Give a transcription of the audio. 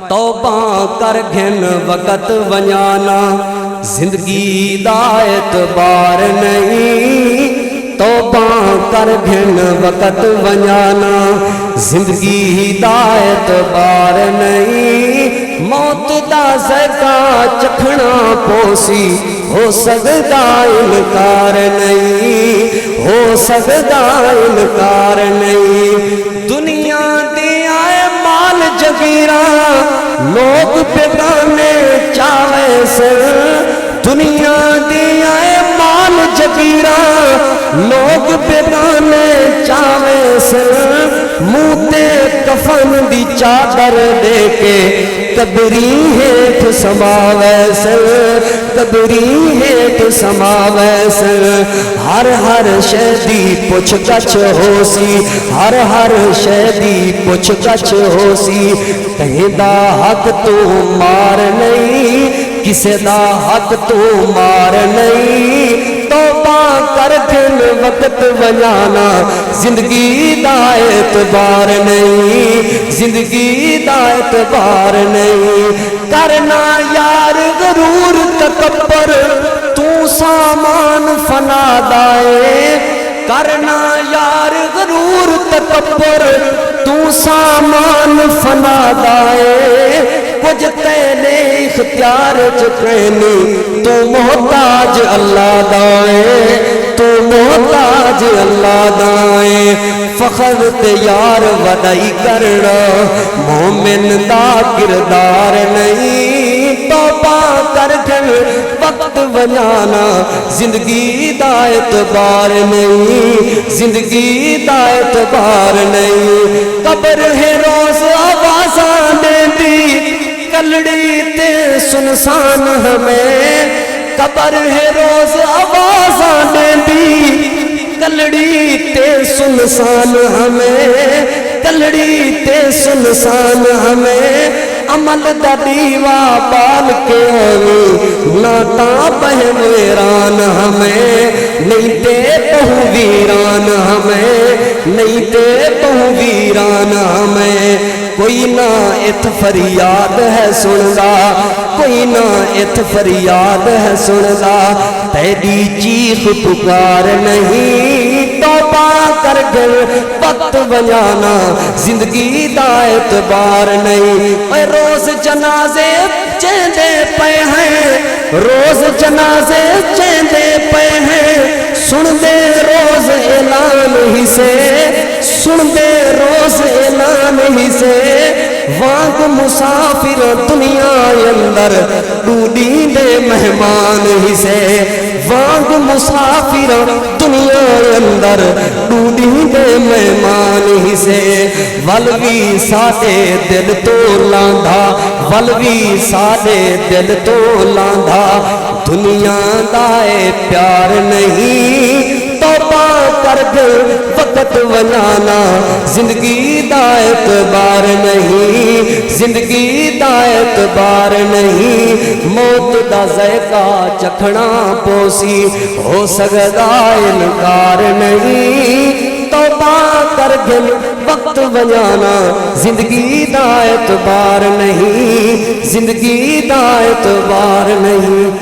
तौबा कर घिन वक़्त वञाना, जिंदगी दा एतबार नहीं। तौबा कर घिन वक़्त वञाना, जिंदगी दा एतबार नहीं। मौत दा ज़ायका चखना पोसी, हो सकदा इनकार नहीं, हो सकदा इनकार नहीं। दुनिया दे आए माल जगीरा, लोग बेगाने चावे से। दुनिया दे आए माल जगीरा, लोग बेगाने चावे से। मुँह ते कफन दी चादर दे के कबरी हेठ समावे से, कबरी हेठ समावे से। हर हर शैदी पुछ गछ होसी, हर हर शैदी पुछ गछ होसी। कहीं दा हक तू मार नहीं, किसे दा हक तू मार नहीं। तौबा कर घिन वक़्त वञाना, जिंदगी दा एतबार नहीं, जिंदगी दा एतबार नहीं। करना यार गरूर तकब्बर, तू सामान फना दाए। करना यार गरूर तकब्बर, तू सामान फना दाए। कुछ तेरे इख्तियार चुकनी, तू मोहताज अल्लाह दाए, तू मोहताज अल्लाह दाए। फखर ते यार वदाई करना, मोमिन दा किरदार नहीं। तौबा कर घिन वक़्त वञाना, जिंदगी दा एतबार नहीं, जिंदगी दा एतबार नहीं। कब्र है रोज आवाज़ां देंदी, कलड़ी ते सुनसान हमें। कब्र है रोज आवाज़ां देंदी, कलड़ी ते सुनसान हमें, कलड़ी ते सुनसान हमें। अमल दा दीवा बाल के हमें, नाता बहन वीरान हमें। नहीं ते बहु वीरान हमें, नहीं ते बहु वीरान हमें। कोई ना इत फरियाद है सुनदा, कोई ना इत फरियाद है सुनदा। तेरी चीख पुकार नहीं। तौबा कर घिन वक़्त वञाना, जिंदगी दा एतबार नहीं। रोज जनाजे चेंदे पे हैं, रोज जनाजे चेंदे पे हैं। सुन दे रोज ऐलान ही से, सुन दे रोज ऐलान ही से। वांग मुसाफिर दुनिया अंदर, डूडी दे मेहमान ही से। वांग मुसाफिर दुनिया अंदर, डूडी दे मेहमान ही से। वल भी साडे दिल तो लांधा, वल भी साडे दिल तो लांधा। दुनिया दा प्यार नहीं। तौबा कर घिन वक़्त वञाना, जिंदगी दा एतबार नहीं, जिंदगी दा एतबार नहीं। मौत दा ज़ायका चखना पोसी, हो सकदा इनकार नहीं। तौबा कर घिन वक़्त वञाना, जिंदगी दा एतबार नहीं, जिंदगी दा एतबार नहीं।